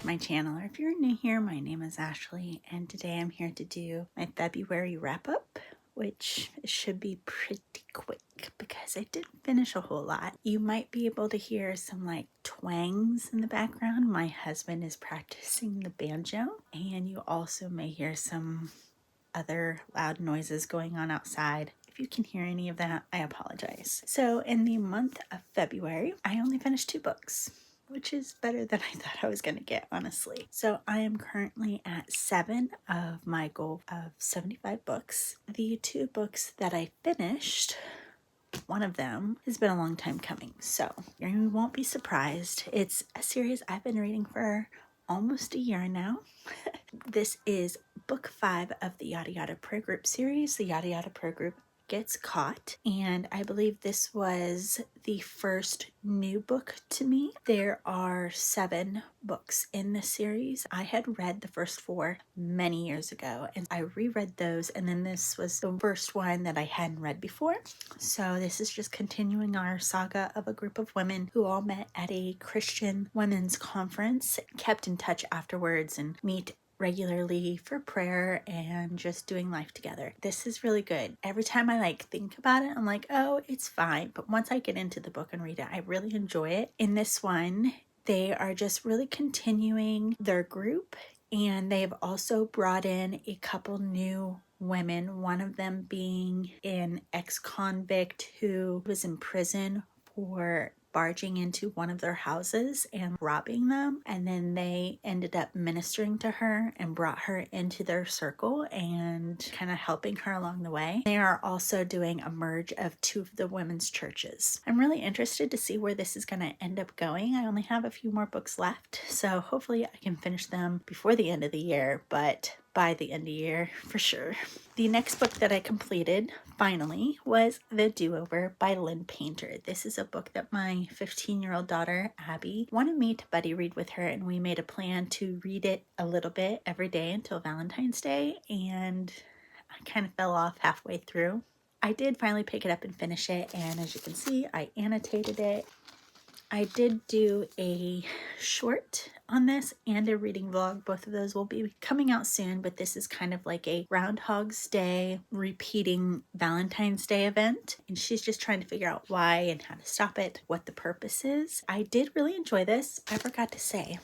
to my channel, or if you're new here, my name is Ashley, and today I'm here to do my February wrap-up, which should be pretty quick because I didn't finish a whole lot. You might be able to hear some like twangs in the background. My husband is practicing the banjo, and you also may hear some other loud noises going on outside. If you can hear any of that, I apologize. So in the month of February, I only finished 2 books, which is better than I thought I was going to get, honestly. So I am currently at 7 of my goal of 75 books. The 2 books that I finished, one of them has been a long time coming, so you won't be surprised. It's a series I've been reading for almost a year now. This is book 5 of the Yada Yada Pro Group series. The Yada Yada Pro Group Gets Caught, and I believe this was the first new book to me. There are 7 books in this series. I had read the first 4 many years ago, and I reread those, and then this was the first one that I hadn't read before. So this is just continuing our saga of a group of women who all met at a Christian women's conference, kept in touch afterwards, and meet regularly for prayer and just doing life together. This is really good. Every time I think about it, I'm like, oh, it's fine. But once I get into the book and read it, I really enjoy it. In this one, they are just really continuing their group, and they've also brought in a couple new women, one of them being an ex-convict who was in prison for barging into one of their houses and robbing them, and then they ended up ministering to her and brought her into their circle and kind of helping her along the way. They are also doing a merge of 2 of the women's churches. I'm really interested to see where this is going to end up going. I only have a few more books left, so hopefully I can finish them before the end of the year, but by the end of the year for sure. The next book that I completed finally was The Do-Over by Lynn Painter. This is a book that my 15-year-old daughter Abby wanted me to buddy read with her, and we made a plan to read it a little bit every day until Valentine's Day, and I kind of fell off halfway through. I did finally pick it up and finish it, and as you can see, I annotated it. I did do a short on this and a reading vlog. Both of those will be coming out soon, but this is kind of like a Groundhog's Day repeating Valentine's Day event, and she's just trying to figure out why and how to stop it, what the purpose is. I did really enjoy this. I forgot to say,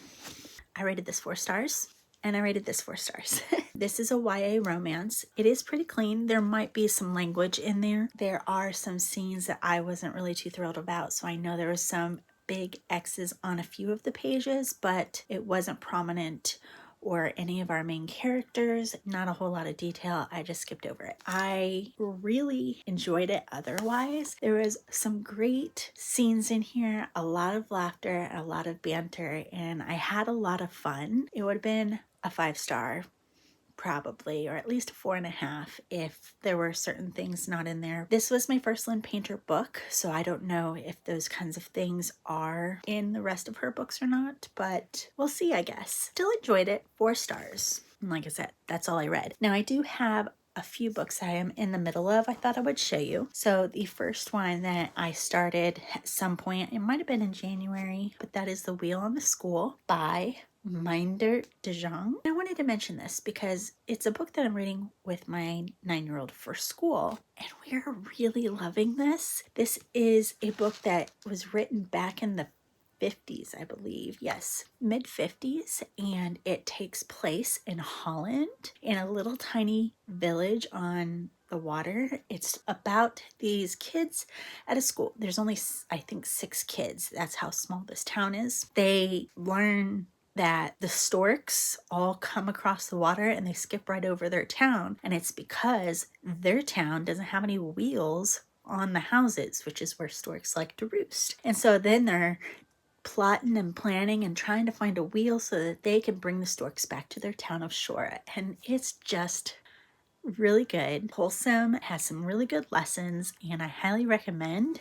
I rated this 4 stars. And I rated this 4 stars. This is a YA romance. It is pretty clean. There might be some language in there. There are some scenes that I wasn't really too thrilled about. So I know there was some big X's on a few of the pages, but it wasn't prominent or any of our main characters. Not a whole lot of detail. I just skipped over it. I really enjoyed it otherwise. There was some great scenes in here, a lot of laughter, a lot of banter, and I had a lot of fun. It would have been a 5-star probably, or at least a 4.5 if there were certain things not in there. This was my first Lynn Painter book, so I don't know if those kinds of things are in the rest of her books or not, but we'll see, I guess. Still enjoyed it. 4 stars. And like I said, that's all I read. Now I do have a few books I am in the middle of. I thought I would show you. So the first one that I started at some point, it might have been in January, but that is The Wheel on the School by Minder de Jong. I wanted to mention this because it's a book that I'm reading with my 9-year-old for school, and we're really loving this. This is a book that was written back in the 50s, I believe. Yes, mid-50s, and it takes place in Holland in a little tiny village on the water. It's about these kids at a school. There's only, I think, 6 kids. That's how small this town is. They learn that the storks all come across the water and they skip right over their town, and it's because their town doesn't have any wheels on the houses, which is where storks like to roost. And so then they're plotting and planning and trying to find a wheel so that they can bring the storks back to their town of Shora. And it's just really good, wholesome, has some really good lessons, and I highly recommend.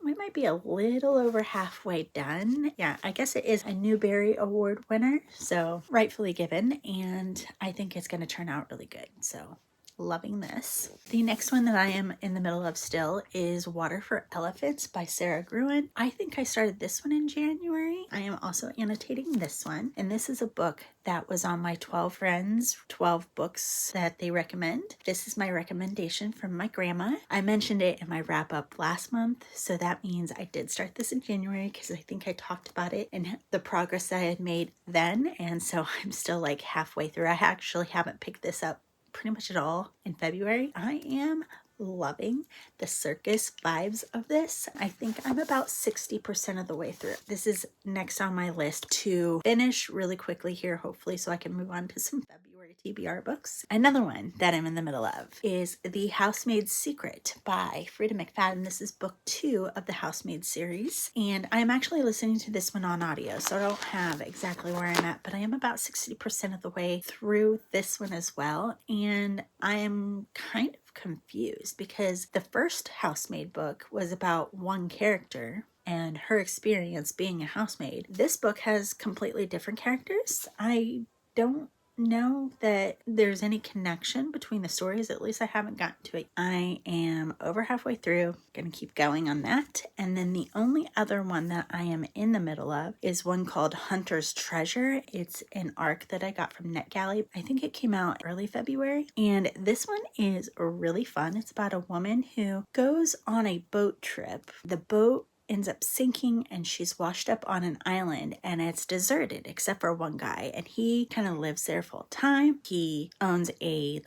We might be a little over halfway done. Yeah, I guess it is a Newbery Award winner, so rightfully given, and I think it's going to turn out really good. So Loving this. The next one that I am in the middle of still is Water for Elephants by Sarah Gruen. I think I started this one in January. I am also annotating this one, and this is a book that was on my 12 friends, 12 books that they recommend. This is my recommendation from my grandma. I mentioned it in my wrap up last month, so that means I did start this in January because I think I talked about it and the progress that I had made then, and so I'm still like halfway through. I actually haven't picked this up pretty much at all in February. I am loving the circus vibes of this. I think I'm about 60% of the way through. This is next on my list to finish really quickly here, hopefully, so I can move on to some February TBR books. Another one that I'm in the middle of is The Housemaid's Secret by Frida McFadden. This is book 2 of the Housemaid series, and I'm actually listening to this one on audio, so I don't have exactly where I'm at, but I am about 60% of the way through this one as well, and I am kind of confused because the first housemaid book was about one character and her experience being a housemaid. This book has completely different characters. I don't know that there's any connection between the stories. At least I haven't gotten to it. I am over halfway through. Gonna keep going on that. And then the only other one that I am in the middle of is one called Hunter's Treasure. It's an arc that I got from NetGalley. I think it came out early February. And this one is really fun. It's about a woman who goes on a boat trip. The boat ends up sinking and she's washed up on an island and it's deserted except for one guy, and he kind of lives there full time. He owns a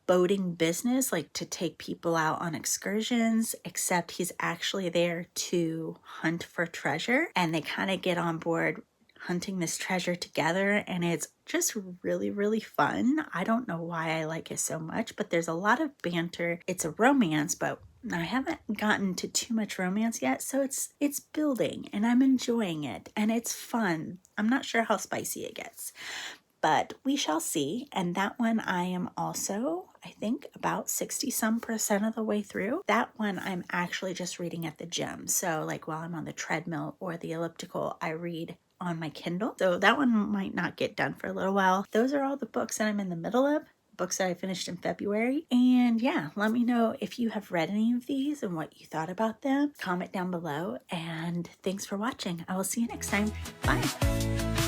boating business, like to take people out on excursions, except he's actually there to hunt for treasure, and they kind of get on board hunting this treasure together, and it's just really, really fun. I don't know why I like it so much, but there's a lot of banter. It's a romance, but I haven't gotten to too much romance yet, so it's building and I'm enjoying it and it's fun. I'm not sure how spicy it gets, but we shall see. And that one I am also, I think, about 60% of the way through. That one I'm actually just reading at the gym. So like while I'm on the treadmill or the elliptical, I read on my Kindle. So that one might not get done for a little while. Those are all the books that I'm in the middle of. Books that I finished in February. And yeah, let me know if you have read any of these and what you thought about them. Comment down below, and thanks for watching. I will see you next time. Bye.